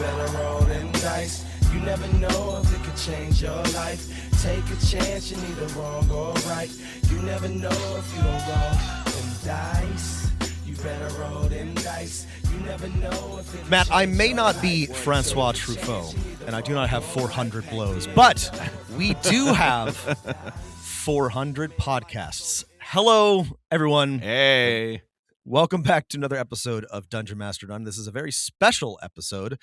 better roll them dice. You never know if it could change your life. Take a chance, you're neither wrong or right. You never know if you don't roll them dice. You better roll them dice. You never know if it Matt, I may not be Francois Truffaut, and I do not have 400 blows, but we do have 400 podcasts. Hello, everyone. Hey. Welcome back to another episode of Dungeon Master Done. This is a very special episode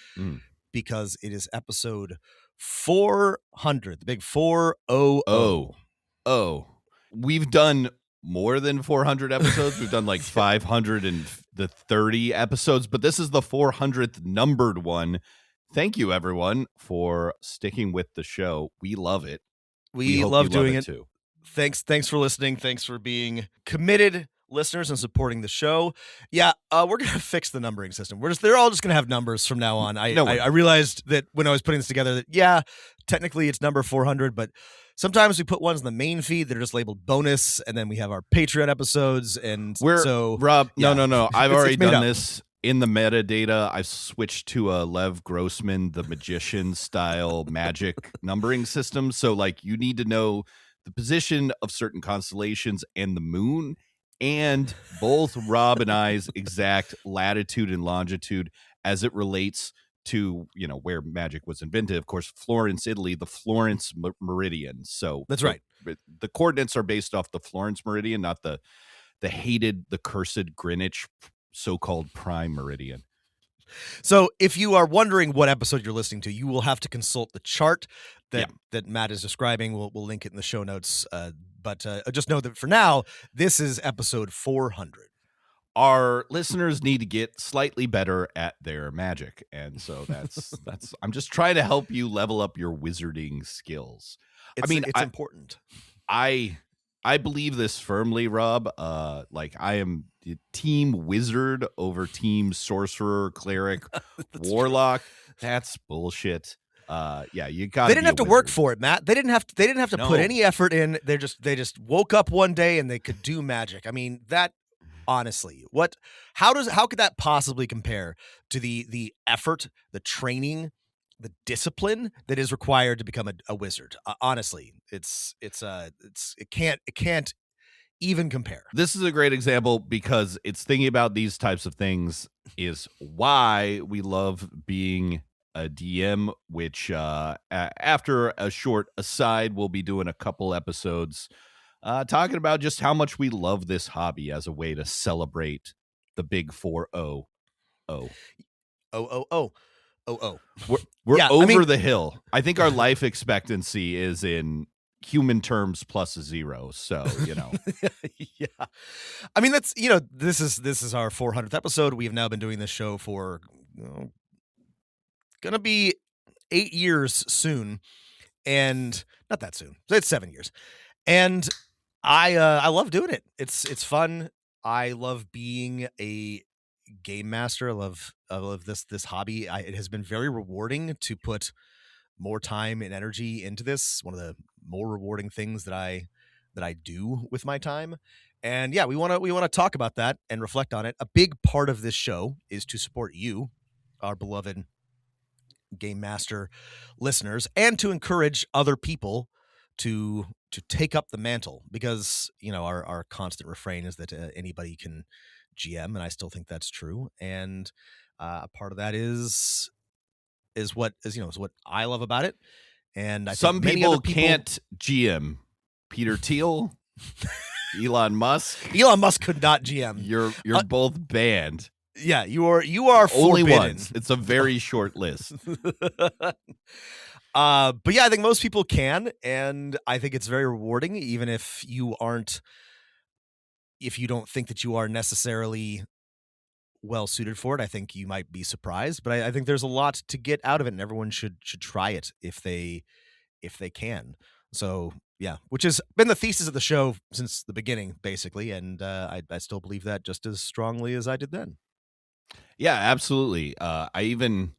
because it is episode 400, the big 400. Oh. We've done more than 400 episodes. We've done like 530 episodes, but this is the 400th numbered one. Thank you, everyone, for sticking with the show. We love it. We love doing it too. Thanks for listening. Thanks for being committed listeners and supporting the show. Yeah, we're gonna fix the numbering system. They're all just gonna have numbers from now on. I realized that when I was putting this together that technically it's number 400, but sometimes we put ones in the main feed that are just labeled bonus, and then we have our Patreon episodes. And Rob, yeah. No. I've already done this in the metadata. I've switched to a Lev Grossman, the magician style magic numbering system. So like you need to know the position of certain constellations and the moon, and both Rob and I's exact latitude and longitude as it relates to, where magic was invented. Of course, Florence, Italy, the Florence meridian. So that's right. The coordinates are based off the Florence meridian, not the cursed Greenwich so-called prime meridian. So if you are wondering what episode you're listening to, you will have to consult the chart that Matt is describing. We'll link it in the show notes. But just know that for now, this is episode 400. Our listeners need to get slightly better at their magic. And so that's I'm just trying to help you level up your wizarding skills. It's important. I believe this firmly, Rob. Like I am team wizard over team sorcerer, cleric, warlock. True. That's bullshit. You got. They didn't have to work for it, Matt. They didn't have to put any effort in. They just woke up one day and they could do magic. I mean, that honestly, how could that possibly compare to the effort, the training, the discipline that is required to become a wizard? Honestly, it can't even compare. This is a great example because it's thinking about these types of things is why we love being a DM, which after a short aside, we'll be doing a couple episodes talking about just how much we love this hobby as a way to celebrate the big 4-0. We're over the hill. I think our life expectancy is in human terms plus 0. So, yeah. I mean, that's, this is our 400th episode. We have now been doing this show for gonna be 8 years soon, and not that soon. It's 7 years, and I love doing it. It's fun. I love being a game master. I love this hobby. It has been very rewarding to put more time and energy into this. One of the more rewarding things that I do with my time. And yeah, we want to talk about that and reflect on it. A big part of this show is to support you, our beloved Game Master listeners, and to encourage other people to take up the mantle, because our constant refrain is that anybody can GM, and I still think that's true. And a part of that is what I love about it. And I some think people can't GM. Peter Thiel, Elon Musk. Elon Musk could not GM. You're both banned. Yeah, you are only forbidden. Ones. It's a very short list. But yeah, I think most people can, and I think it's very rewarding, even if you don't think that you are necessarily well suited for it. I think you might be surprised, but I think there's a lot to get out of it, and everyone should try it if they can. So yeah, which has been the thesis of the show since the beginning, basically, and I still believe that just as strongly as I did then. Yeah, absolutely. I even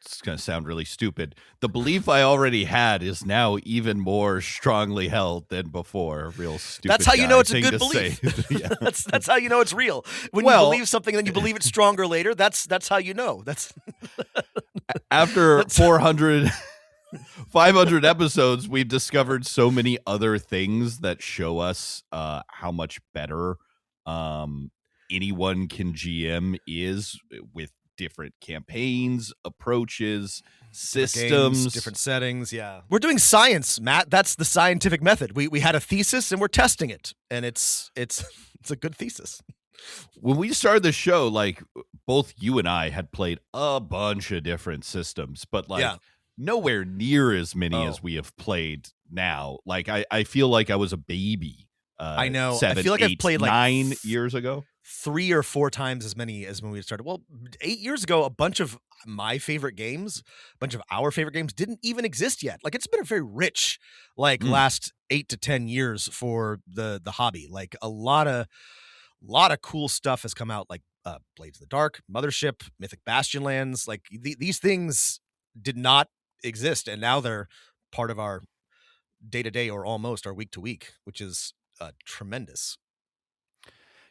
it's going to sound really stupid. The belief I already had is now even more strongly held than before. Real stupid. That's how you know it's a thing good to belief. say. Yeah. That's how you know it's real. When you believe something and then you believe it stronger later, that's how you know. That's after 400 500 episodes, we've discovered so many other things that show us how much better anyone can GM is with different campaigns, approaches, systems, different settings. Yeah, we're doing science, Matt. That's the scientific method. We had a thesis and we're testing it, and it's a good thesis. When we started the show, like both you and I had played a bunch of different systems, but like nowhere near as many as we have played now. Like I feel like I was a baby. I know. 7, I feel like 8, I've played like 9 years ago. 3 or 4 times as many as when we started. Well, 8 years ago, a bunch of my favorite games, a bunch of our favorite games didn't even exist yet. Like it's been a very rich, like last 8 to 10 years for the hobby. Like a lot of cool stuff has come out, like Blades of the Dark, Mothership, Mythic Bastion Lands. Like these things did not exist, and now they're part of our day to day or almost our week to week, which is tremendous.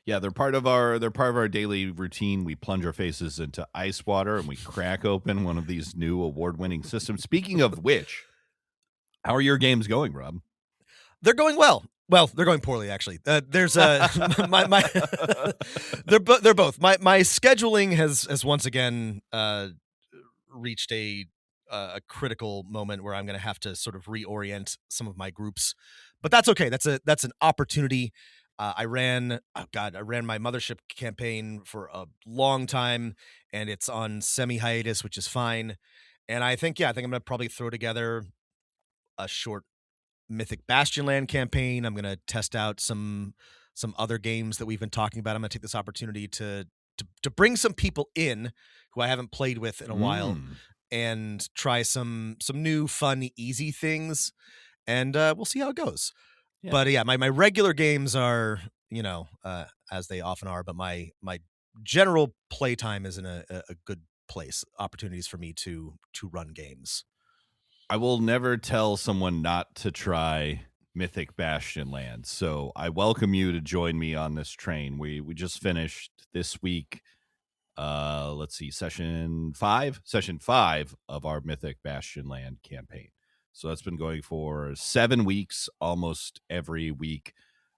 Yeah, they're part of our daily routine. We plunge our faces into ice water and we crack open one of these new award-winning systems. Speaking of which, how are your games going, Rob? They're going well. Well, they're going poorly, actually. There's my they're both. My scheduling has once again reached a critical moment where I'm going to have to sort of reorient some of my groups, but that's okay. That's an opportunity. I ran my Mothership campaign for a long time, and it's on semi hiatus, which is fine. And I think I'm going to probably throw together a short Mythic Bastion Land campaign. I'm going to test out some other games that we've been talking about. I'm going to take this opportunity to bring some people in who I haven't played with in a while, and try some new fun, easy things, and we'll see how it goes. Yeah. But yeah, my regular games are, as they often are, but my general playtime is in a good place. Opportunities for me to run games. I will never tell someone not to try Mythic Bastion Land, so I welcome you to join me on this train. We just finished this week. Let's see, session 5 of our Mythic Bastion Land campaign. So that's been going for 7 weeks, almost every week.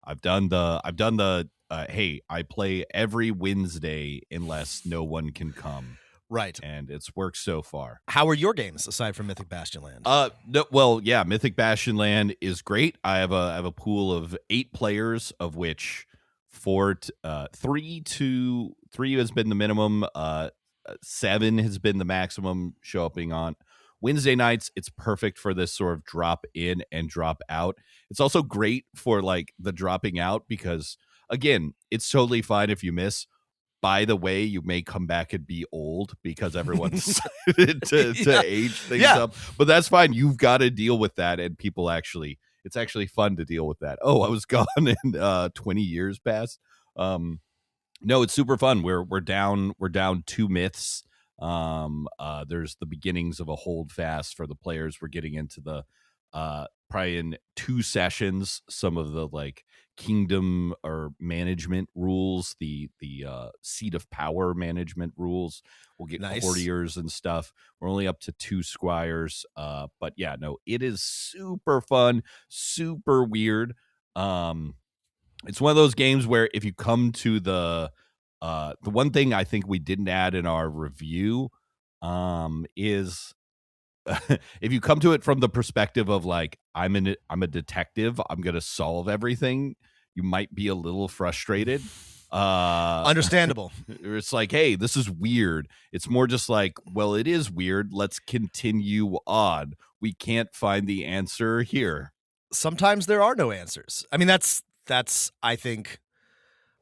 I've done the hey, I play every Wednesday unless no one can come. Right. And it's worked so far. How are your games aside from Mythic Bastion Land? No, well, yeah, Mythic Bastion Land is great. I have a pool of 8 players, of which 3 has been the minimum. 7 has been the maximum showing on Wednesday nights. It's perfect for this sort of drop in and drop out. It's also great for like the dropping out because, again, it's totally fine if you miss. By the way, you may come back and be old because everyone's decided to age things up. But that's fine. You've got to deal with that. And people it's actually fun to deal with that. Oh, I was gone and 20 years passed. No, it's super fun. We're down 2 myths. There's the beginnings of a hold fast for the players. We're getting into the probably in 2 sessions some of the like kingdom or management rules, the seat of power management rules. We'll get courtiers and stuff. We're only up to 2 squires, but yeah, no, it is super fun, super weird. It's one of those games where if you come to the one thing I think we didn't add in our review is if you come to it from the perspective of like I'm a detective, I'm gonna solve everything, you might be a little frustrated. Understandable. It's like, hey, this is weird. It's more just like, well, it is weird. Let's continue on. We can't find the answer here. Sometimes there are no answers. I mean, that's I think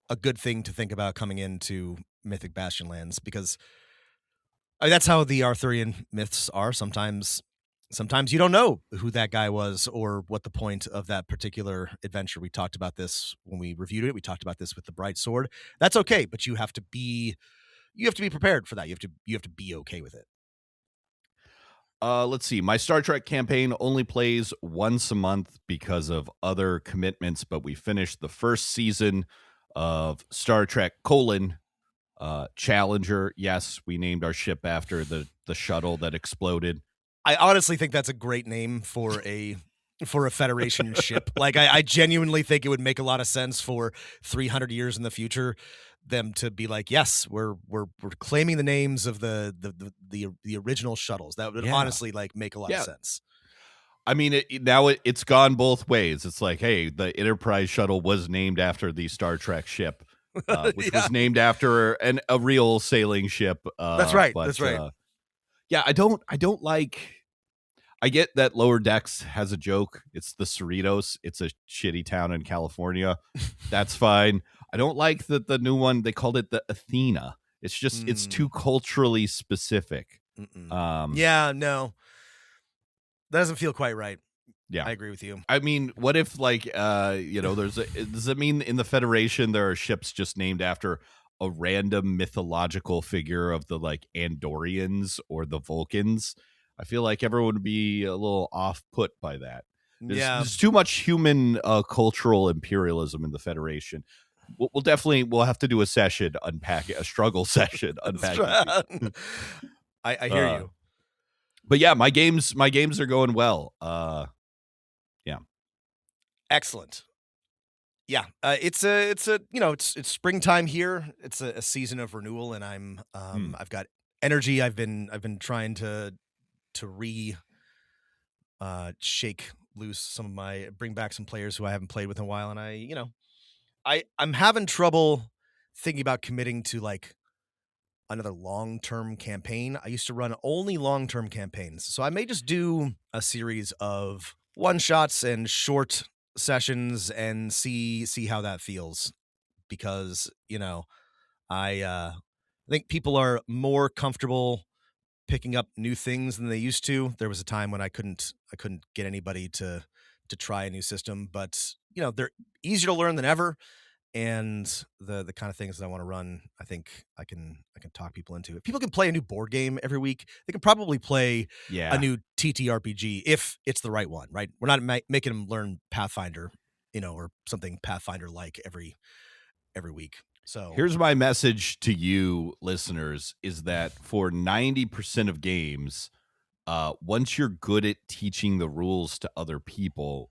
a good thing to think about coming into Mythic Bastion Lands, because that's how the Arthurian myths are. Sometimes you don't know who that guy was or what the point of that particular adventure. We talked about this when we reviewed it. We talked about this with the Bright Sword. That's okay, but you have to be prepared for that. You have to be okay with it. Let's see. My Star Trek campaign only plays once a month because of other commitments, but we finished the first season of Star Trek Challenger. Yes, we named our ship after the shuttle that exploded. I honestly think that's a great name for a Federation ship. Like, I genuinely think it would make a lot of sense for 300 years in the future them to be like, yes, we're claiming the names of the original shuttles. That would Yeah. honestly like make a lot of Yeah. sense. I mean, now it's gone both ways. It's like, hey, the Enterprise shuttle was named after the Star Trek ship, which Yeah. was named after a real sailing ship. That's right. But, That's right. yeah, I don't like. I get that Lower Decks has a joke. It's the Cerritos. It's a shitty town in California. That's fine. I don't like that the new one, they called it the Athena. It's just, it's too culturally specific. Yeah, no. That doesn't feel quite right. Yeah. I agree with you. I mean, what if, like, does it mean in the Federation there are ships just named after a random mythological figure of the, like, Andorians or the Vulcans? I feel like everyone would be a little off-put by that. There's too much human cultural imperialism in the Federation. We'll have to do a session a struggle session unpacking. I hear you. But yeah, my games are going well. Yeah. Excellent. Yeah, it's springtime here. It's a season of renewal, and I've got energy. I've been trying to shake loose bring back some players who I haven't played with in a while, and I'm having trouble thinking about committing to like another long-term campaign. I used to run only long-term campaigns, so I may just do a series of one-shots and short sessions and see how that feels, because I think people are more comfortable picking up new things than they used to. There was a time when I couldn't get anybody to try a new system, but they're easier to learn than ever. And the kind of things that I want to run, I think I can talk people into. If people can play a new board game every week, they can probably play a new TTRPG if it's the right one, right? We're not making them learn Pathfinder, or something Pathfinder-like every week. So here's my message to you listeners is that for 90% of games, once you're good at teaching the rules to other people,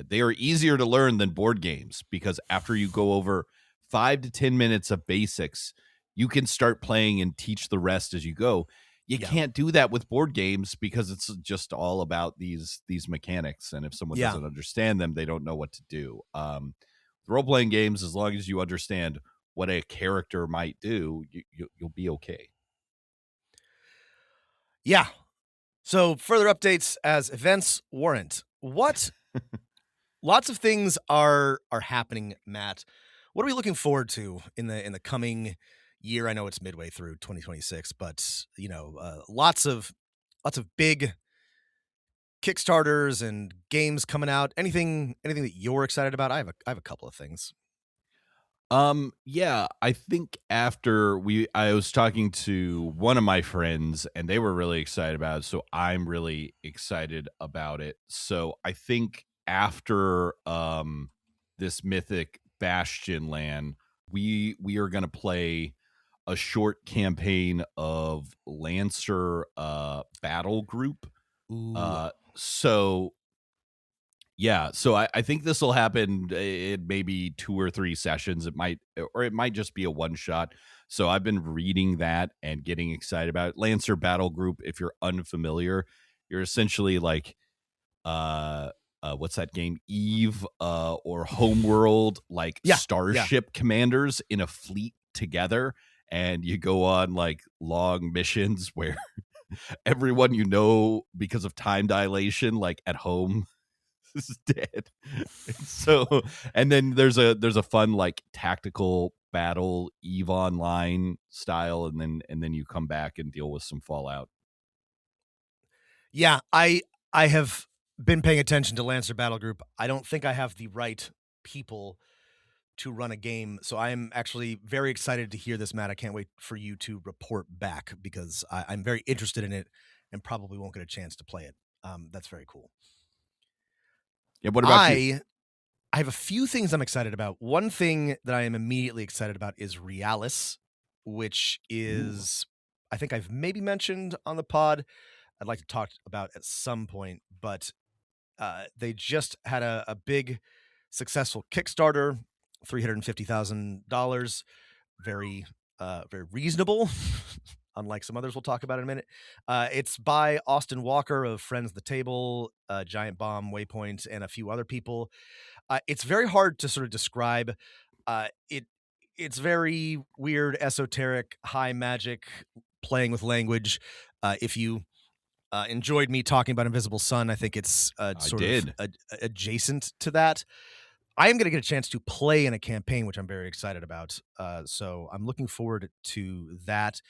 they are easier to learn than board games, because after you go over 5 to 10 minutes of basics, you can start playing and teach the rest as you go. You can't do that with board games because it's just all about these mechanics, and if someone doesn't understand them, they don't know what to do. Role-playing games, as long as you understand what a character might do, you'll be okay. Yeah. So further updates as events warrant. What lots of things are happening, Matt. What are we looking forward to in the coming year? I know it's midway through 2026, but lots of big Kickstarters and games coming out. Anything that you're excited about? I have a couple of things. Yeah, I think after I was talking to one of my friends and they were really excited about it, so I'm really excited about it. So I think after this Mythic Bastion land, we are going to play a short campaign of Lancer battle group. So yeah, so I think this will happen in maybe 2 or 3 sessions. It might just be a one shot. So I've been reading that and getting excited about it. Lancer Battle Group, if you're unfamiliar, you're essentially like what's that game? Eve or Homeworld, like starship commanders in a fleet together, and you go on like long missions where everyone because of time dilation, like at home, is dead. So, and then there's a fun like tactical battle Eve Online style, and then you come back and deal with some Fallout. Yeah, I have been paying attention to Lancer Battle Group. I don't think I have the right people to run a game, so I'm actually very excited to hear this, Matt. I can't wait for you to report back, because I'm very interested in it, and probably won't get a chance to play it. That's very cool. Yeah. What about you? I have a few things I'm excited about. One thing that I am immediately excited about is Realis, which is, I think I've maybe mentioned on the pod. I'd like to talk about at some point, but they just had a big successful Kickstarter, $350,000. Very reasonable, unlike some others we'll talk about in a minute. It's by Austin Walker of Friends the Table, Giant Bomb, Waypoint, and a few other people. It's very hard to sort of describe. It's very weird, esoteric, high magic, playing with language. If you enjoyed me talking about Invisible Sun, I think it's adjacent to that. I am going to get a chance to play in a campaign, which I'm very excited about. So I'm looking forward to that.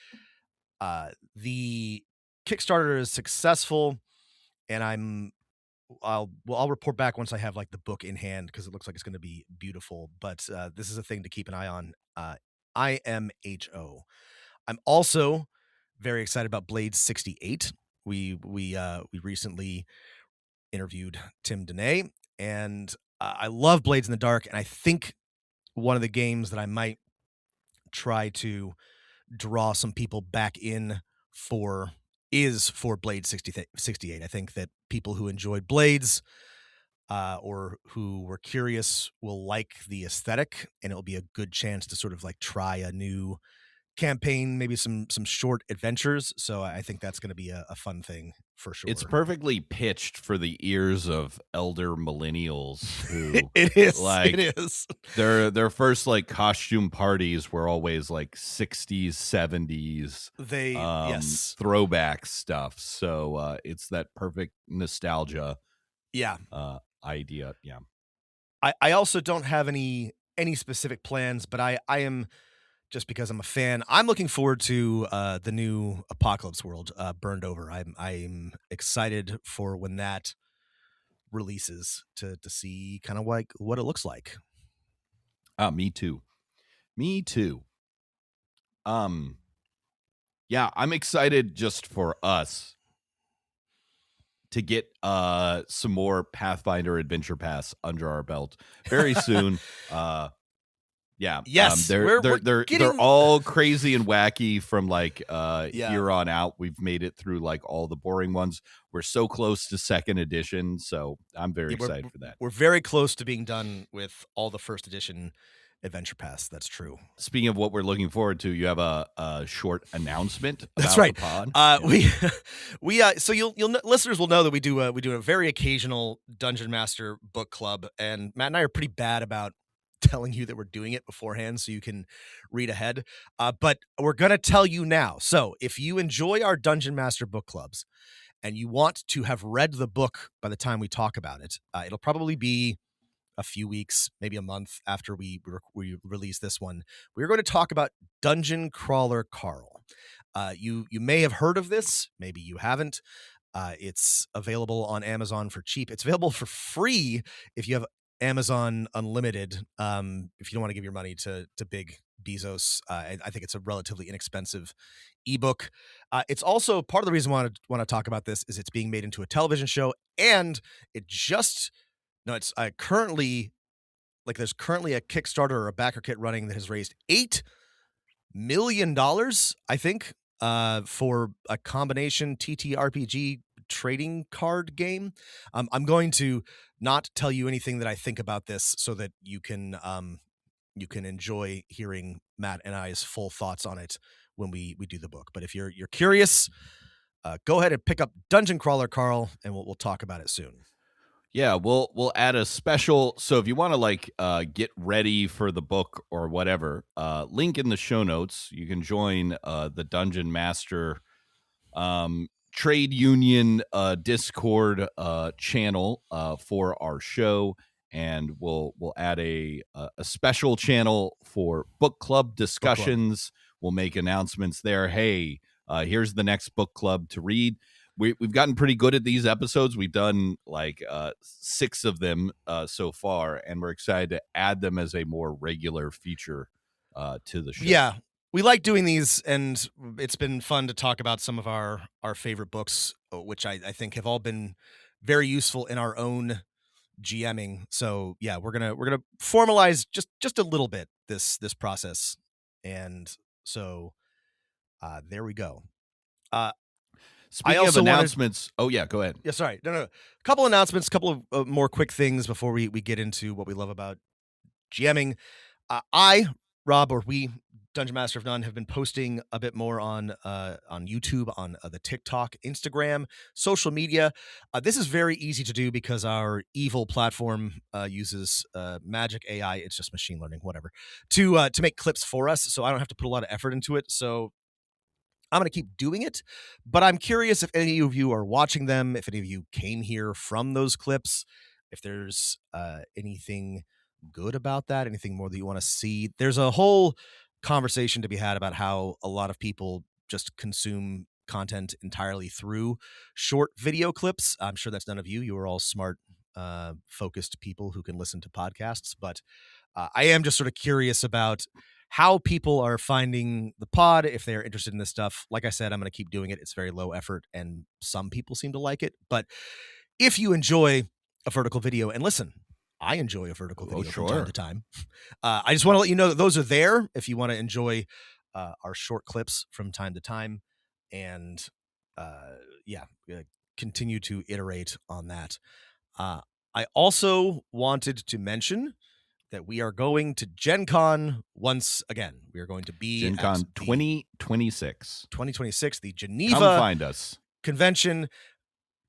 The Kickstarter is successful, and I'll report back once I have like the book in hand, because it looks like it's going to be beautiful. But this is a thing to keep an eye on. IMHO. I'm also very excited about Blade 68. We recently interviewed Tim Dene, and I love Blades in the Dark, and I think one of the games that I might try to draw some people back in for is for Blade 68. I think that people who enjoyed Blades or who were curious will like the aesthetic, and it'll be a good chance to sort of like try a new campaign, maybe some short adventures. So I think that's going to be a fun thing for sure. It's perfectly pitched for the ears of elder millennials who it is like it is their first like costume parties were always like 60s 70s yes, throwback stuff. So it's that perfect nostalgia idea. Yeah. I also don't have any specific plans, but I am, just because I'm a fan, I'm looking forward to the new Apocalypse World, Burned Over. I'm excited for when that releases to see kind of like what it looks like. Me too. Yeah, I'm excited just for us to get some more Pathfinder Adventure Pass under our belt very soon. Yeah. Yes. They're all crazy and wacky from like here on out. We've made it through like all the boring ones. We're so close to second edition, so I'm very excited for that. We're very close to being done with all the first edition Adventure Pass. That's true. Speaking of what we're looking forward to, you have a short announcement about That's right. the pod. We so you'll listeners will know that we do a very occasional Dungeon Master book club, and Matt and I are pretty bad about telling you that we're doing it beforehand so you can read ahead. But we're going to tell you now. So if you enjoy our Dungeon Master book clubs and you want to have read the book by the time we talk about it, it'll probably be a few weeks, maybe a month after we release this one. We're going to talk about Dungeon Crawler Carl. You may have heard of this, maybe you haven't. It's available on Amazon for cheap. It's available for free if you have Amazon Unlimited. If you don't want to give your money to Big Bezos, I think it's a relatively inexpensive ebook. It's also part of the reason I want to talk about this is it's being made into a television show, and it's currently, like, there's currently a Kickstarter or a backer kit running that has raised $8 million, I think, for a combination TTRPG trading card game. I'm going to not tell you anything that I think about this so that you can enjoy hearing Matt and I's full thoughts on it when we do the book. But if you're curious, go ahead and pick up Dungeon Crawler Carl, and we'll talk about it soon. Yeah, we'll add a special. So if you want to like get ready for the book or whatever, link in the show notes. You can join the Dungeon Master trade union Discord channel for our show, and we'll add a special channel for book club discussions. We'll make announcements there. Hey, here's the next book club to read. We've gotten pretty good at these episodes. We've done like 6 of them so far, and we're excited to add them as a more regular feature to the show. Yeah, we like doing these, and it's been fun to talk about some of our favorite books, which I think have all been very useful in our own GMing. So yeah, we're gonna formalize just a little bit this process, and so there we go. Speaking of also wanted- announcements, oh yeah, go ahead. Yeah, sorry, no. A couple announcements, a couple of more quick things before we get into what we love about GMing. We, Dungeon Master of None, have been posting a bit more on YouTube, on the TikTok, Instagram, social media. This is very easy to do because our evil platform uses magic AI. It's just machine learning, whatever, to make clips for us. So I don't have to put a lot of effort into it. So I'm going to keep doing it, but I'm curious if any of you are watching them, if any of you came here from those clips, if there's anything good about that, anything more that you want to see. There's a whole conversation to be had about how a lot of people just consume content entirely through short video clips. I'm sure that's none of you. You are all smart, focused people who can listen to podcasts, but I am just sort of curious about how people are finding the pod, if they're interested in this stuff. Like I said, I'm going to keep doing it. It's very low effort, and some people seem to like it. But if you enjoy a vertical video, and listen, I enjoy a vertical video from time to time. I just want to let you know that those are there if you want to enjoy our short clips from time to time. And continue to iterate on that. I also wanted to mention that we are going to Gen Con once again. We are going to be Gen Con 2026. 2026, the Geneva Come find us. Convention.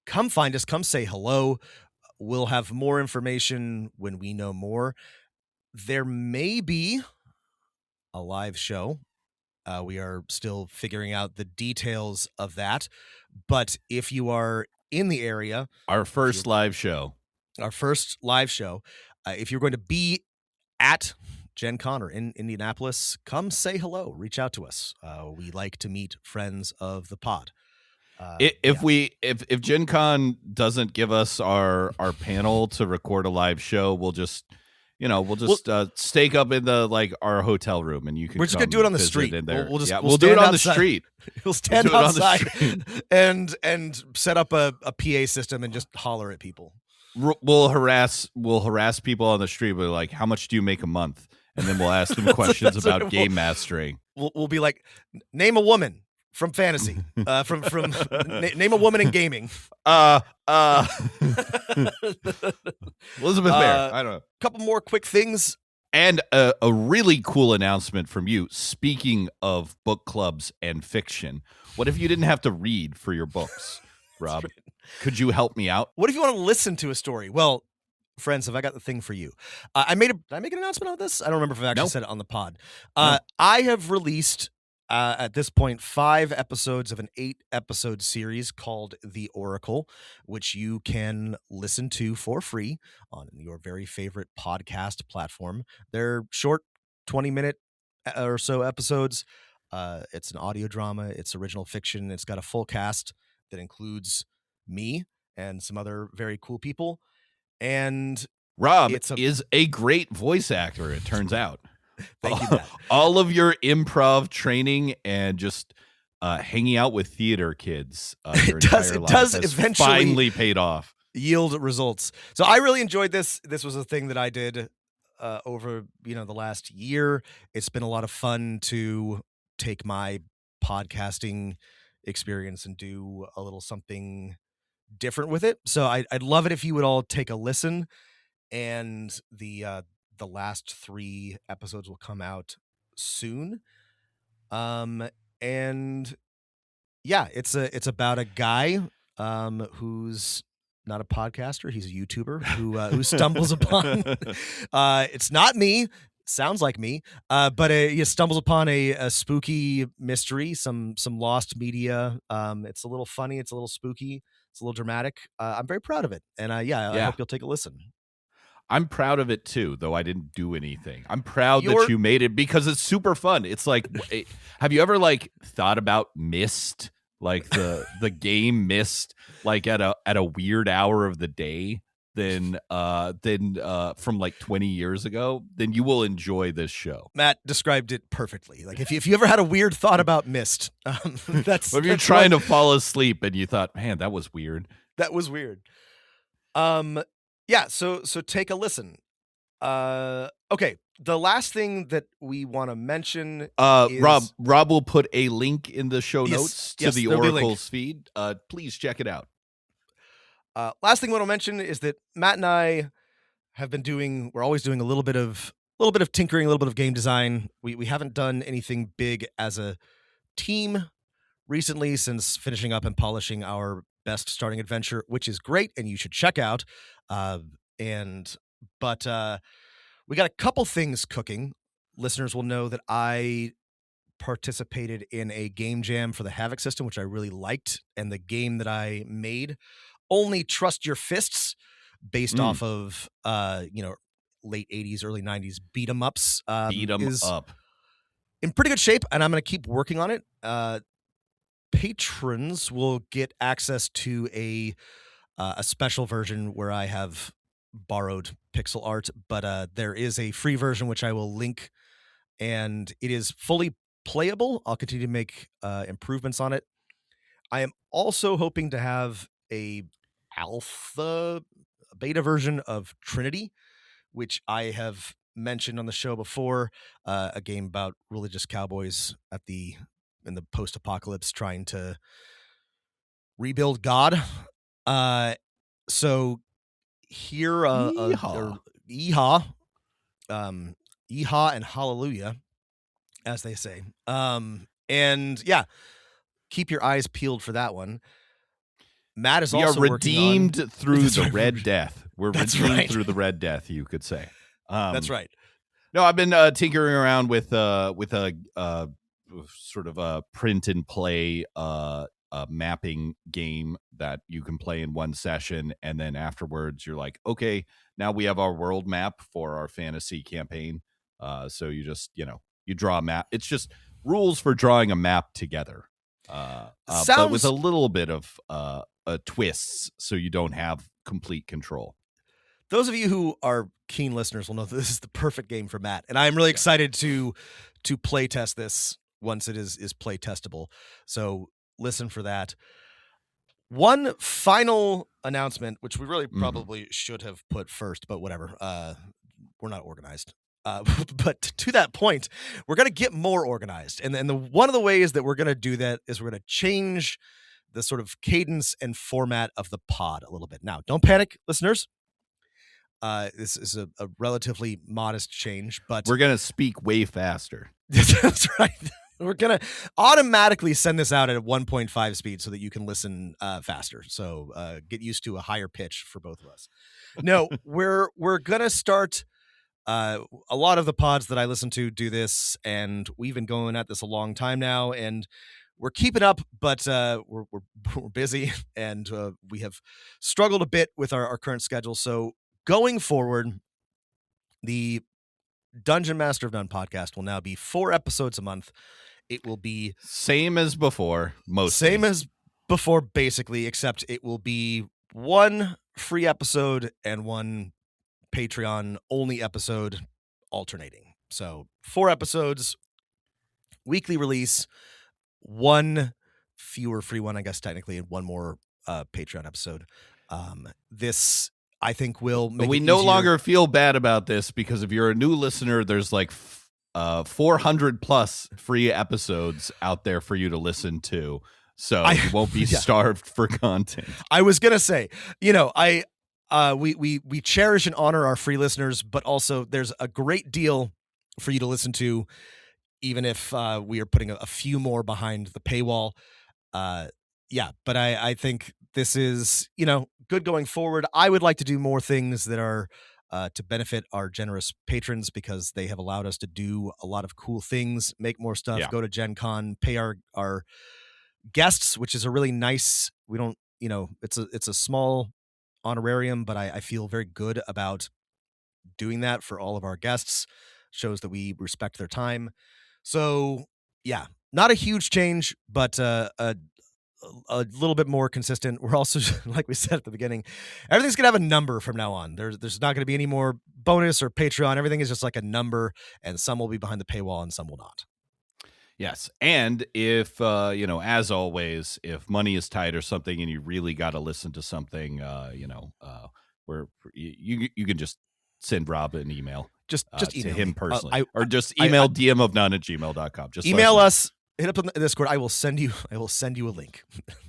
Come find us. Come say hello. We'll have more information when we know more. There may be a live show. We are still figuring out the details of that. But if you are in the area... Our first live show. If you're going to be at Gen Con or in Indianapolis, come say hello. Reach out to us. We like to meet friends of the pod. If Gen Con doesn't give us our panel to record a live show, we'll just stake up in the our hotel room, and you can. We're just gonna do it on the street. We'll do it on the street. We'll stand outside and set up a PA system and just holler at people. We'll harass people on the street with like, how much do you make a month? And then we'll ask them questions about game mastering. We'll be like, name a woman from fantasy. Name a woman in gaming. Elizabeth Bear. I don't know. Couple more quick things. And a really cool announcement from you. Speaking of book clubs and fiction, what if you didn't have to read for your books, Rob? Right. Could you help me out? What if you want to listen to a story? Well, friends, have I got the thing for you? Did I make an announcement on this? I don't remember if I actually said it on the pod. I have released, at this point, 5 episodes of an 8-episode series called The Oracle, which you can listen to for free on your very favorite podcast platform. They're short, 20-minute or so episodes. It's an audio drama. It's original fiction. It's got a full cast that includes me and some other very cool people. And Rob is a great voice actor, it turns out. Thank you, Matt. All of your improv training and just hanging out with theater kids your entire life has eventually finally paid off. Yield results. So I really enjoyed this. This was a thing that I did over the last year. It's been a lot of fun to take my podcasting experience and do a little something different with it. So I'd love it if you would all take a listen. And the last 3 episodes will come out soon. And yeah, it's about a guy who's not a podcaster. He's a YouTuber who stumbles upon it's not me. Sounds like me, but he stumbles upon a spooky mystery, some lost media. It's a little funny. It's a little spooky. It's a little dramatic. I'm very proud of it. And I hope you'll take a listen. I'm proud of it too, though I didn't do anything. I'm proud that you made it because it's super fun. It's like, have you ever thought about Myst, like the game Myst, at a weird hour of the day? than from like 20 years ago, then you will enjoy this show. Matt described it perfectly. Like if you ever had a weird thought about Myst, that's if you're that's trying to fall asleep and you thought, man, that was weird. That was weird. Yeah, so take a listen. Okay, the last thing that we want to mention is Rob will put a link in the show Yes, notes to yes, the there'll be a link. Oracle's feed. Please check it out. Last thing I want to mention is that Matt and I have been doing. We're always doing a little bit of tinkering, a little bit of game design. We haven't done anything big as a team recently since finishing up and polishing our best starting adventure, which is great and you should check out. But we got a couple things cooking. Listeners will know that I participated in a game jam for the Havoc system, which I really liked, and the game that I made, Only Trust Your Fists, based off of late 80s, early 90s beat 'em ups, Beat 'em up. in pretty good shape, and I'm going to keep working on it. Patrons will get access to a special version where I have borrowed pixel art, but there is a free version which I will link, and it is fully playable. I'll continue to make improvements on it. I am also hoping to have a beta version of Trinity, which I have mentioned on the show before, a game about religious cowboys in the post-apocalypse trying to rebuild God. So here, Yeehaw. yeehaw, yeehaw and hallelujah, as they say. And yeah, keep your eyes peeled for that one. Matt is We also are redeemed through That's the right. Red Death. We're That's redeemed right. through the Red Death, you could say. That's right. No, I've been tinkering around with a sort of a print and play mapping game that you can play in one session, and then afterwards you're like, okay, now we have our world map for our fantasy campaign. So you just you draw a map. It's just rules for drawing a map together, but with a little bit of twists, so you don't have complete control. Those of you who are keen listeners will know that this is the perfect game for Matt, and I'm really excited to play test this once it is play testable. So listen for that. One final announcement, which we really probably should have put first, but whatever. We're not organized. But to that point, we're going to get more organized, and one of the ways that we're going to do that is we're going to change the sort of cadence and format of the pod a little bit. Now, don't panic, listeners. This is a relatively modest change, but we're gonna speak way faster. That's right. We're gonna automatically send this out at 1.5 speed so that you can listen faster. So get used to a higher pitch for both of us. No, we're gonna start. A lot of the pods that I listen to do this, and we've been going at this a long time now, and we're keeping up, but we're busy, and we have struggled a bit with our current schedule. So going forward, the Dungeon Master of None podcast will now be 4 episodes a month. It will be same as before, basically, except it will be 1 free episode and 1 Patreon only episode alternating. So 4 episodes, weekly release, 1 fewer free one, I guess technically, and 1 more Patreon episode. This, I think, will make we it no easier. longer feel bad about this, because if you're a new listener, there's like 400 plus free episodes out there for you to listen to, so you won't be starved for content. I was gonna say, we cherish and honor our free listeners, but also there's a great deal for you to listen to, even if we are putting a few more behind the paywall. But I think this is, good going forward. I would like to do more things that are to benefit our generous patrons, because they have allowed us to do a lot of cool things, make more stuff, go to Gen Con, pay our guests, which is a really nice, we don't, it's a small honorarium, but I feel very good about doing that for all of our guests. Shows that we respect their time. So yeah, not a huge change, but a a little bit more consistent. We're also, like we said at the beginning, everything's gonna have a number from now on. There's not gonna be any more bonus or Patreon. Everything is just like a number, and some will be behind the paywall and some will not. Yes. And if, as always, if money is tight or something and you really got to listen to something, where you can just send Rob an email. Just to email him me. personally. Or just email dmofnone@gmail.com. Just email us, hit up on the Discord. I will send you a link.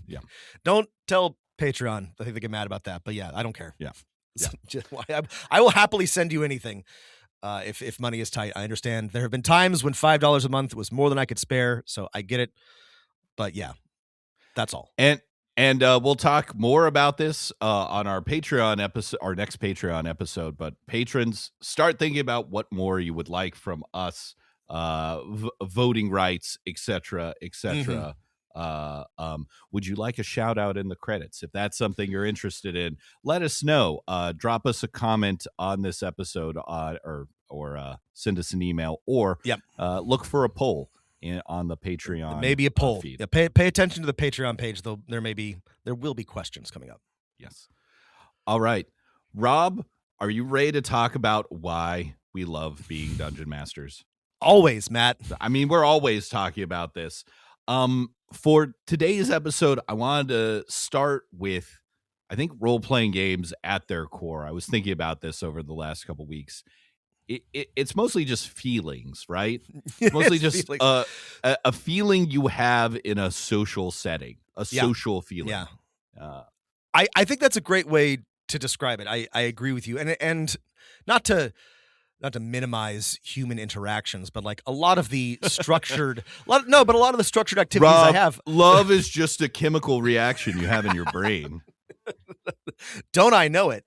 Yeah. Don't tell Patreon. I think they get mad about that. But yeah, I don't care. Yeah. I will happily send you anything. If money is tight, I understand. There have been times when $5 a month was more than I could spare, so I get it. But yeah, that's all. And we'll talk more about this on our Patreon episode, our next Patreon episode. But patrons, start thinking about what more you would like from us, voting rights, etc., etc. Would you like a shout out in the credits? If that's something you're interested in, let us know. Drop us a comment on this episode, or send us an email, or look for a poll on the Patreon. Maybe a poll. Feed. Yeah, pay attention to the Patreon page, though. There will be questions coming up. Yes. All right, Rob, are you ready to talk about why we love being dungeon masters? Always, Matt. I mean, we're always talking about this. For today's episode, I wanted to start with, I think, role-playing games at their core. I was thinking about this over the last couple of weeks. It's mostly just feelings, right? It's mostly just a feeling you have in a social setting, social feeling. Yeah. I think that's a great way to describe it. I agree with you. And not to minimize human interactions, but like a lot of the structured, a lot of the structured activities Rob, I have. Love is just a chemical reaction you have in your brain. Don't I know it?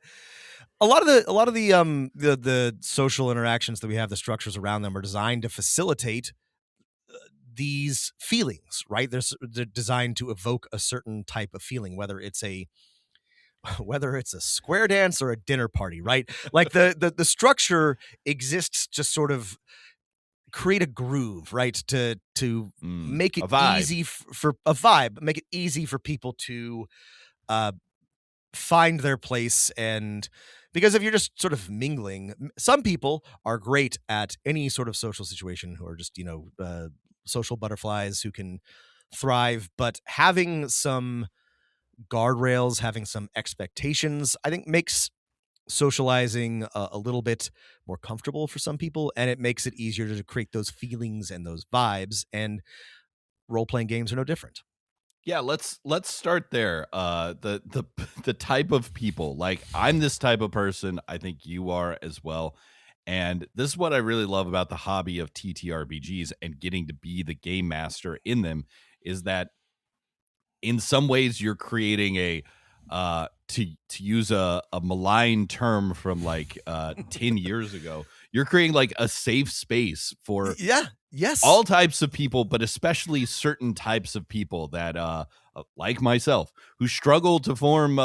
A lot of the social interactions that we have, the structures around them are designed to facilitate these feelings, right? They're designed to evoke a certain type of feeling, whether it's a square dance or a dinner party, right? Like the structure exists to sort of create a groove, right? To make it easy for a vibe, make it easy for people to find their place. And because if you're just sort of mingling, some people are great at any sort of social situation who are just, social butterflies who can thrive, but having some guardrails, having some expectations, I think makes socializing a little bit more comfortable for some people, and it makes it easier to create those feelings and those vibes, and role-playing games are no different. Yeah, let's start there. The type of people, like I'm this type of person, I think you are as well. And this is what I really love about the hobby of TTRPGs and getting to be the game master in them, is that in some ways you're creating a to use a malign term from like 10 years ago, you're creating like a safe space for all types of people, but especially certain types of people that like myself, who struggle to form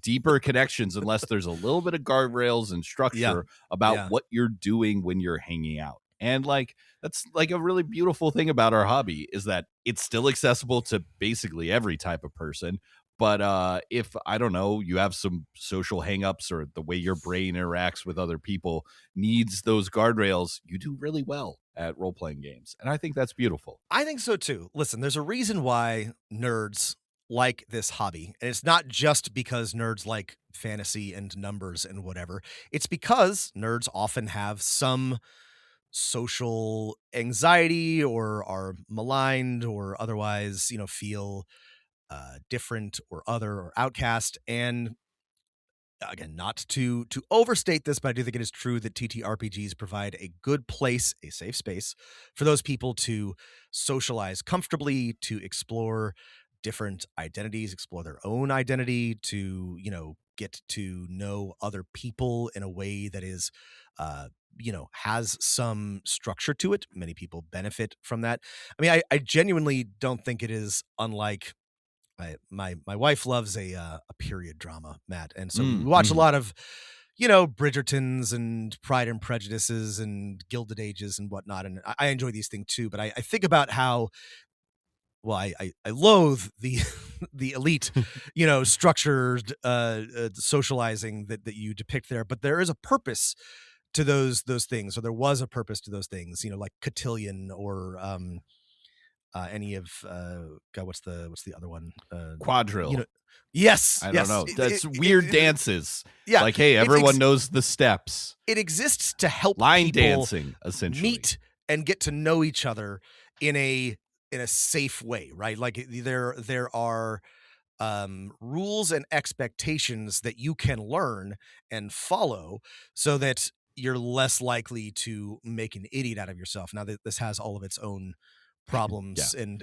deeper connections unless there's a little bit of guardrails and structure about what you're doing when you're hanging out. And like that's like a really beautiful thing about our hobby, is that it's still accessible to basically every type of person. But if, I don't know, you have some social hangups or the way your brain interacts with other people needs those guardrails, you do really well at role-playing games. And I think that's beautiful. I think so too. Listen, there's a reason why nerds like this hobby. And it's not just because nerds like fantasy and numbers and whatever. It's because nerds often have some social anxiety or are maligned or otherwise, feel different or other or outcast. And again, not to overstate this, but I do think it is true that TTRPGs provide a good place, a safe space for those people to socialize comfortably, to explore different identities, explore their own identity, to, get to know other people in a way that is, has some structure to it. Many people benefit from that. I mean, I genuinely don't think it is unlike my wife loves a period drama, Matt, and so we watch a lot of, Bridgertons and Pride and Prejudices and Gilded Ages and whatnot, and I enjoy these things too. But I think about how well, I loathe the the elite, structured socializing that you depict there, but there is a purpose to those things, or there was a purpose to those things, like cotillion, or any of God, what's the other one? Quadrille. Yes, I don't yes, know. That's weird dances. yeah, Like, hey, everyone knows the steps. it exists to help Line people dancing, essentially. meet and get to know each other in a safe way, right? Like there are rules and expectations that you can learn and follow, so that you're less likely to make an idiot out of yourself. Now that this has all of its own problems, and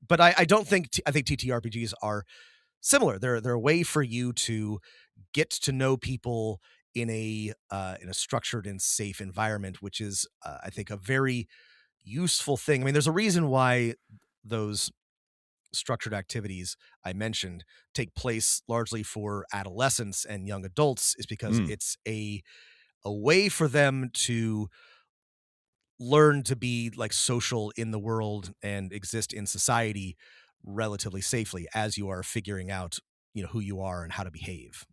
but I don't think I think TTRPGs are similar. They're a way for you to get to know people in a structured and safe environment, which is I think a very useful thing. I mean, there's a reason why those structured activities I mentioned take place largely for adolescents and young adults, is because it's a way for them to learn to be like social in the world and exist in society relatively safely as you are figuring out, who you are and how to behave.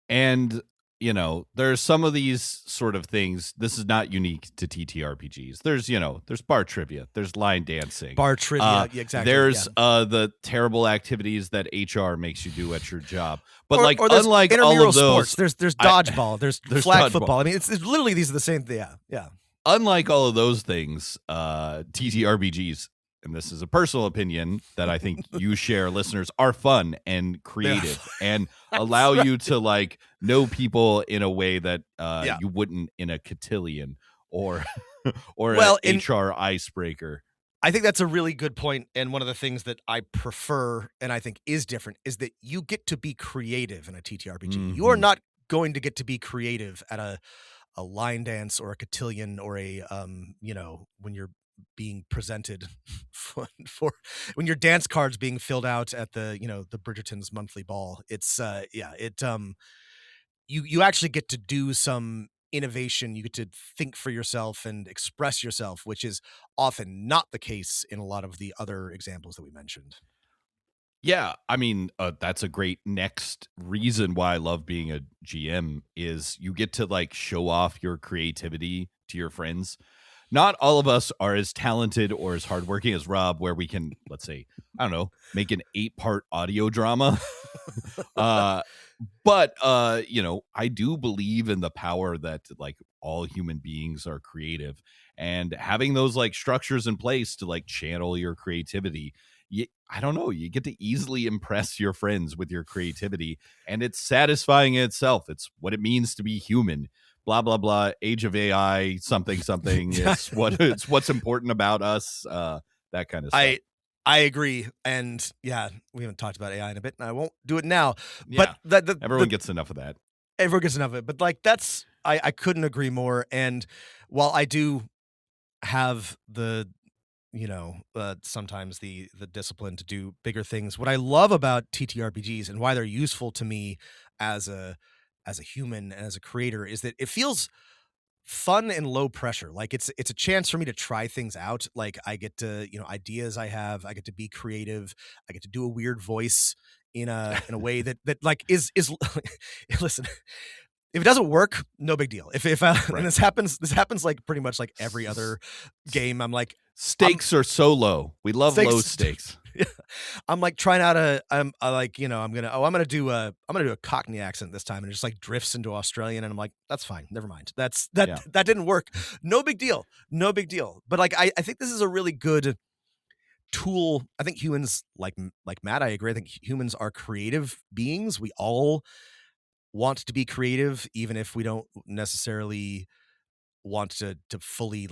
And, there's some of these sort of things. This is not unique to TTRPGs. There's bar trivia. There's line dancing. Bar trivia, yeah, exactly. There's the terrible activities that HR makes you do at your job. But or unlike all of those, sports, there's dodgeball, there's flag dodgeball. football. I mean, it's literally these are the same thing. Yeah. Unlike all of those things, TTRPGs, and this is a personal opinion that I think you share, listeners, are fun and creative and allow you to know people in a way that you wouldn't in a cotillion or an HR icebreaker. I think that's a really good point, and one of the things that I prefer and I think is different is that you get to be creative in a TTRPG. Mm-hmm. You are not going to get to be creative at a line dance or a cotillion, or a when you're being presented for when your dance card's being filled out at the the Bridgerton's monthly ball. It's you actually get to do some innovation. You get to think for yourself and express yourself, which is often not the case in a lot of the other examples that we mentioned. Yeah, I mean, that's a great next reason why I love being a GM is you get to show off your creativity to your friends. Not all of us are as talented or as hardworking as Rob, where we can, let's say, I don't know, make an 8-part audio drama. But I do believe in the power that all human beings are creative, and having those structures in place to channel your creativity. I don't know, you get to easily impress your friends with your creativity, and it's satisfying in itself. It's what it means to be human. Blah blah blah. Age of AI. Something. It's what's important about us. That kind of stuff. I agree, and yeah, we haven't talked about AI in a bit, and I won't do it now. Yeah, but everyone gets enough of that. Everyone gets enough of it. But that's I couldn't agree more. And while I do have the sometimes the discipline to do bigger things, what I love about TTRPGs and why they're useful to me as a human and as a creator is that it feels fun and low pressure. Like it's a chance for me to try things out. Like I get to, ideas I have, I get to be creative. I get to do a weird voice in a way that is listen, if it doesn't work, no big deal. If Right. And this happens pretty much every other game. I'm like, stakes are so low. We love low stakes. I'm trying out I'm gonna do a Cockney accent this time, and it just drifts into Australian, and I'm like, that's fine, never mind. That didn't work. No big deal. But I think this is a really good tool. I think humans, like Matt, I agree. I think humans are creative beings. We all want to be creative, even if we don't necessarily want to fully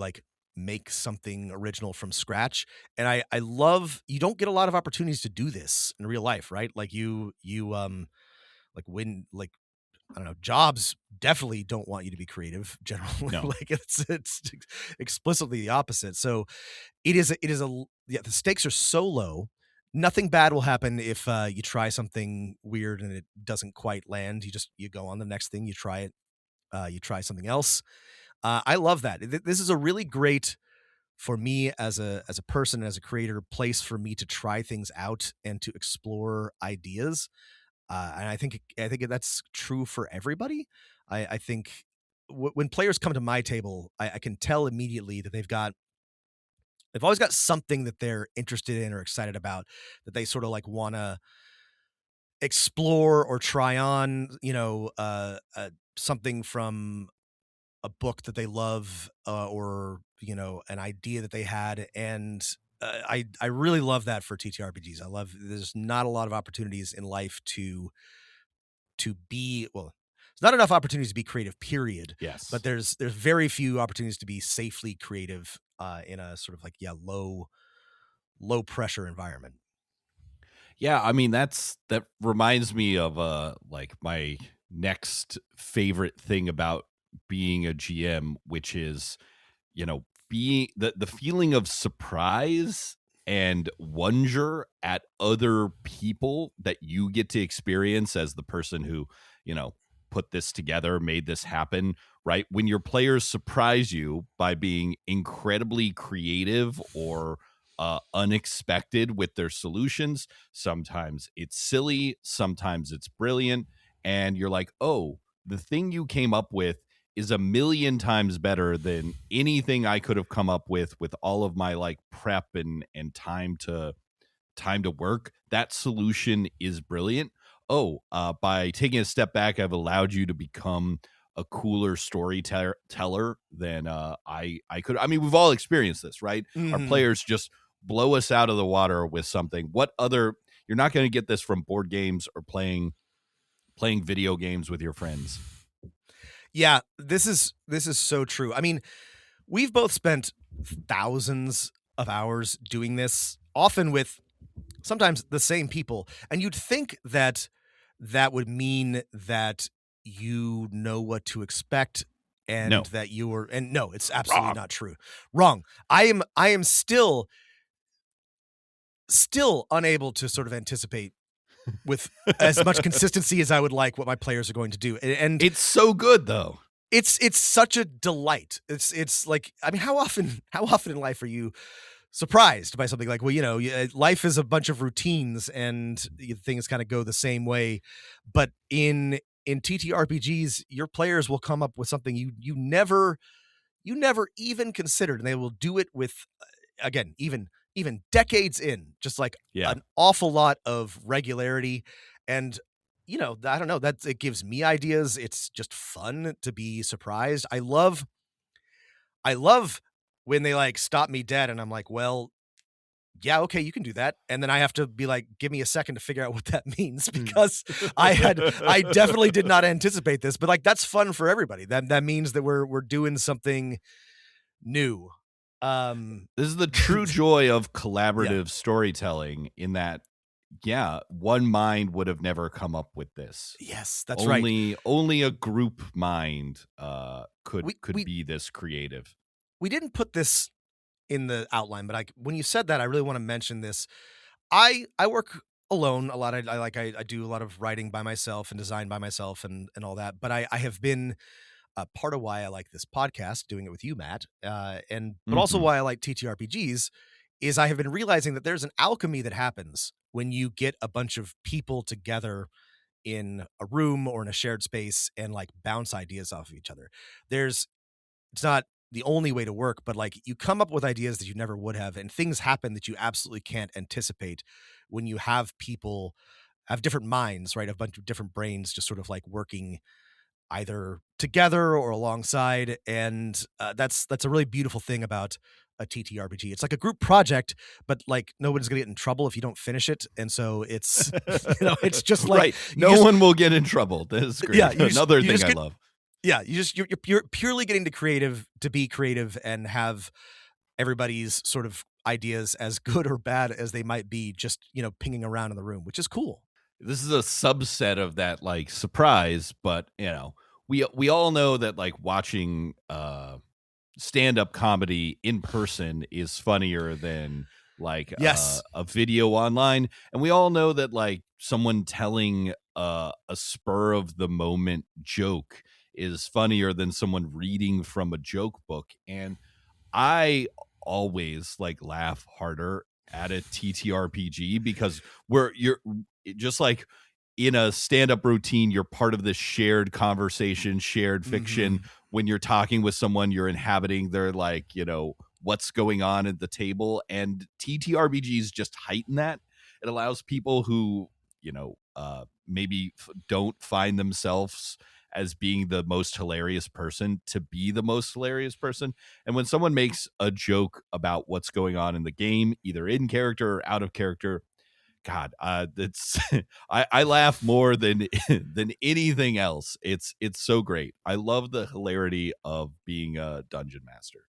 make something original from scratch. And I love, you don't get a lot of opportunities to do this in real life, right? When I don't know, jobs definitely don't want you to be creative generally. No. It's explicitly the opposite. So the stakes are so low. Nothing bad will happen if you try something weird and it doesn't quite land. You go on the next thing, you try it, you try something else. I love that. This is a really great for me as a person, as a creator, place for me to try things out and to explore ideas. And I think that's true for everybody. I think when players come to my table, I can tell immediately that they've always got something that they're interested in or excited about, that they sort of like want to explore or try on, something from a book that they love, or an idea that they had. And I really love that for TTRPGs. I love, there's not a lot of opportunities in life to be, well, there's not enough opportunities to be creative, period. Yes. But there's very few opportunities to be safely creative in a sort of like, low pressure environment. Yeah, I mean that reminds me of like my next favorite thing about being a GM, which is, being the feeling of surprise and wonder at other people that you get to experience as the person who, put this together, made this happen, right? When your players surprise you by being incredibly creative or unexpected with their solutions. Sometimes it's silly, sometimes it's brilliant. And you're like, oh, the thing you came up with is a million times better than anything I could have come up with all of my like prep and time to work. That solution is brilliant. Oh, by taking a step back, I've allowed you to become a cooler storyteller than I could. I mean, we've all experienced this, right? Our Mhm. players just blow us out of the water with something. What other? You're not going to get this from board games or playing video games with your friends. Yeah, this is so true. I mean, we've both spent thousands of hours doing this, often with sometimes the same people, and you'd think that that would mean that you know what to expect and No, that no, it's absolutely wrong. not true. Wrong. I am still unable to sort of anticipate with as much consistency as I would like what my players are going to do. And It's so good though. it's such a delight. It's like, I mean, how often in life are you surprised by something like, well, life is a bunch of routines and things kind of go the same way. But in TTRPGs, your players will come up with something you never even considered, and they will do it with, again, even decades in, just like Yeah. an awful lot of regularity. And I don't know, that it gives me ideas. It's just fun to be surprised. I love when they like stop me dead and I'm like, well, yeah, okay, you can do that. And then I have to be like, give me a second to figure out what that means, because I definitely did not anticipate this. But like, that's fun for everybody. That means that we're doing something new. This is the true joy of Yeah. collaborative storytelling, in that, yeah, one mind would have never come up with this. Yes, that's right. Only a group mind could We be this creative. we didn't put this in the outline, but when you said that, I really want to mention this. I work alone a lot. I do a lot of writing by myself and design by myself and all that. But I have been, part of why I like this podcast, doing it with you, Matt, but also Mhm. why I like TTRPGs, is I have been realizing that there's an alchemy that happens when you get a bunch of people together in a room or in a shared space and like bounce ideas off of each other. It's not the only way to work, but like, you come up with ideas that you never would have, and things happen that you absolutely can't anticipate when you have people have different minds, right? A bunch of different brains just sort of like working either together or alongside. And that's a really beautiful thing about a TTRPG. It's like a group project, but like, nobody's gonna get in trouble if you don't finish it. And so it's it's just like, Right. No one will get in trouble. This is great. yeah, Another you thing just I get love. yeah, you're purely getting to be creative and have everybody's sort of ideas, as good or bad as they might be, just pinging around in the room, which is cool. This is a subset of that like surprise, but we all know that like watching stand-up comedy in person is funnier than like Yes. a video online, and we all know that like someone telling a spur of the moment joke is funnier than someone reading from a joke book. And I always like laugh harder at a TTRPG because you're just like in a stand-up routine, you're part of this shared conversation, shared fiction. Mhm. When you're talking with someone, you're inhabiting their like, what's going on at the table. And TTRPGs just heighten that. It allows people who, maybe don't find themselves as being the most hilarious person to be the most hilarious person. And when someone makes a joke about what's going on in the game, either in character or out of character, God, it's I laugh more than than anything else. It's so great. I love the hilarity of being a dungeon master.